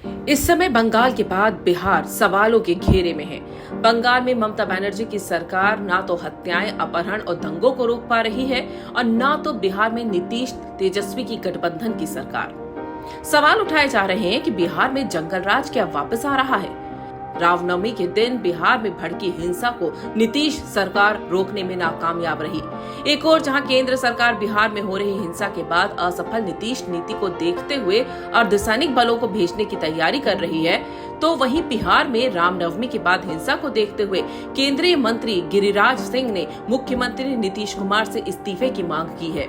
इस समय बंगाल के बाद बिहार सवालों के घेरे में है। बंगाल में ममता बनर्जी की सरकार ना तो हत्याएं, अपहरण और दंगों को रोक पा रही है और ना तो बिहार में नीतीश तेजस्वी की गठबंधन की सरकार। सवाल उठाए जा रहे हैं कि बिहार में जंगल राज क्या वापस आ रहा है। रामनवमी के दिन बिहार में भड़की हिंसा को नीतीश सरकार रोकने में नाकामयाब रही। एक और जहां केंद्र सरकार बिहार में हो रही हिंसा के बाद असफल नीतीश नीति को देखते हुए अर्धसैनिक बलों को भेजने की तैयारी कर रही है, तो वहीं बिहार में रामनवमी के बाद हिंसा को देखते हुए केंद्रीय मंत्री गिरिराज सिंह ने मुख्यमंत्री नीतीश कुमार से इस्तीफे की मांग की है।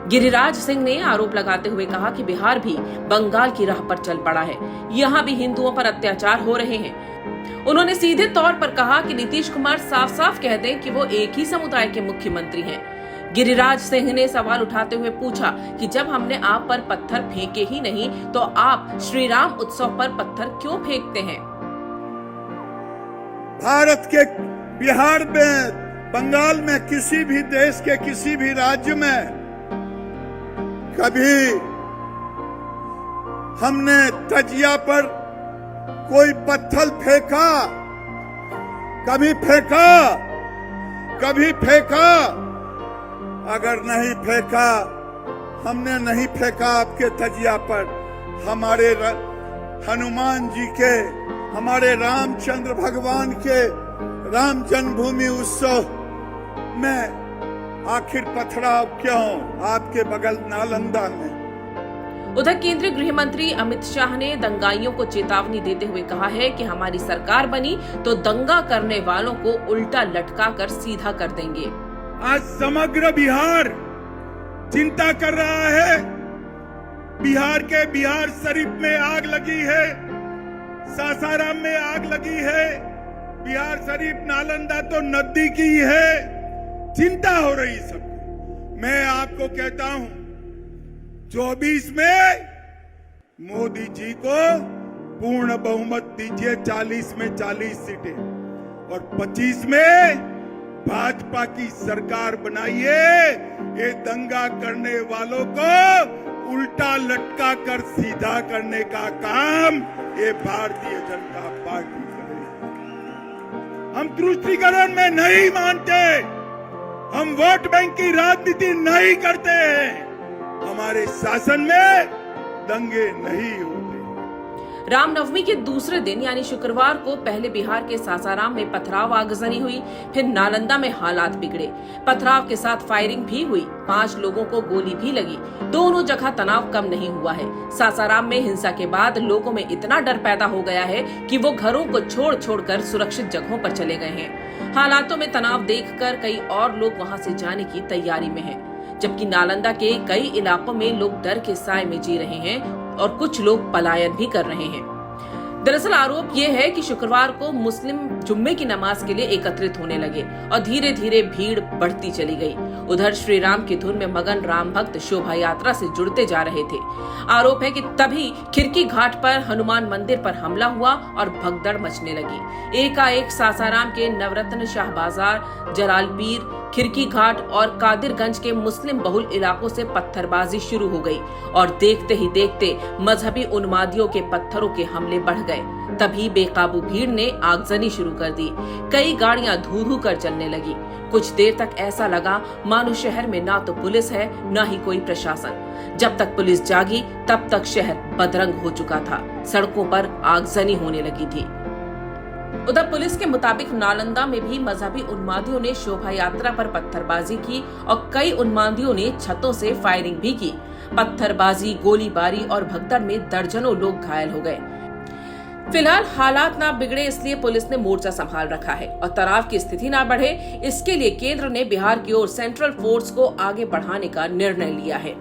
गिरिराज सिंह ने आरोप लगाते हुए कहा कि बिहार भी बंगाल की राह पर चल पड़ा है, यहाँ भी हिंदुओं पर अत्याचार हो रहे हैं। उन्होंने सीधे तौर पर कहा कि नीतीश कुमार साफ साफ कह दें कि वो एक ही समुदाय के मुख्यमंत्री हैं। गिरिराज सिंह ने सवाल उठाते हुए पूछा कि जब हमने आप पर पत्थर फेंके ही नहीं तो आप श्री राम उत्सव पर पत्थर क्यों फेंकते हैं। भारत के बिहार में, बंगाल में, किसी भी देश के किसी भी राज्य में कभी हमने तजिया पर कोई पत्थर फेंका? कभी फेंका? अगर नहीं फेंका, हमने नहीं फेंका आपके तजिया पर, हमारे हनुमान जी के, हमारे रामचंद्र भगवान के राम जन्मभूमि उत्सव में आखिर पथराव क्यों आपके बगल नालंदा में? उधर केंद्रीय गृह मंत्री अमित शाह ने दंगाइयों को चेतावनी देते हुए कहा है कि हमारी सरकार बनी तो दंगा करने वालों को उल्टा लटकाकर सीधा कर देंगे। आज समग्र बिहार चिंता कर रहा है। बिहार के बिहार शरीफ में आग लगी है, सासाराम में आग लगी है, बिहार शरीफ नालंदा तो नजदीकी है। चिंता हो रही सब। मैं आपको कहता हूं 24 में मोदी जी को पूर्ण बहुमत दीजिए, 40 में 40 सीटें, और 25 में भाजपा की सरकार बनाइए। ये दंगा करने वालों को उल्टा लटका कर सीधा करने का काम ये भारतीय जनता पार्टी करेगी। हम तुष्टीकरण में नहीं मानते, हम वोट बैंक की राजनीति नहीं करते हैं, हमारे शासन में दंगे नहीं होते। रामनवमी के दूसरे दिन यानी शुक्रवार को पहले बिहार के सासाराम में पथराव आगजनी हुई, फिर नालंदा में हालात बिगड़े। पथराव के साथ फायरिंग भी हुई, 5 लोगों को गोली भी लगी। दोनों जगह तनाव कम नहीं हुआ है। सासाराम में हिंसा के बाद लोगों में इतना डर पैदा हो गया है कि वो घरों को छोड़कर सुरक्षित जगहों पर चले गए हैं। हालातों में तनाव देखकर कई और लोग वहां से जाने की तैयारी में हैं, जबकि नालंदा के कई इलाकों में लोग डर के साए में जी रहे हैं और कुछ लोग पलायन भी कर रहे हैं। दरअसल आरोप ये है कि शुक्रवार को मुस्लिम जुम्मे की नमाज के लिए एकत्रित होने लगे और धीरे धीरे भीड़ बढ़ती चली गई। उधर श्री राम की धुन में मगन राम भक्त शोभा यात्रा से जुड़ते जा रहे थे। आरोप है कि तभी खिरकी घाट पर हनुमान मंदिर पर हमला हुआ और भगदड़ मचने लगी। एकाएक सासाराम के नवरत्न शाह बाजार, जलालपीर, खिरकी घाट और कादिरगंज के मुस्लिम बहुल इलाकों से पत्थरबाजी शुरू हो गई और देखते ही देखते मजहबी उन्मादियों के पत्थरों के हमले बढ़ गए। तभी बेकाबू भीड़ ने आगजनी शुरू कर दी। कई गाड़ियां धू कर चलने लगी। कुछ देर तक ऐसा लगा मानो शहर में ना तो पुलिस है ना ही कोई प्रशासन। जब तक पुलिस जागी तब तक शहर बदरंग हो चुका था, सड़कों पर आगजनी होने लगी थी। उधर पुलिस के मुताबिक नालंदा में भी मजहबी उन्मादियों ने शोभा यात्रा पर पत्थरबाजी की और कई उन्मादियों ने छतों से फायरिंग भी की। पत्थरबाजी, गोलीबारी और भगदड़ में दर्जनों लोग घायल हो गए। फिलहाल हालात ना बिगड़े इसलिए पुलिस ने मोर्चा संभाल रखा है और तनाव की स्थिति ना बढ़े इसके लिए केंद्र ने बिहार की ओर सेंट्रल फोर्स को आगे बढ़ाने का निर्णय लिया है।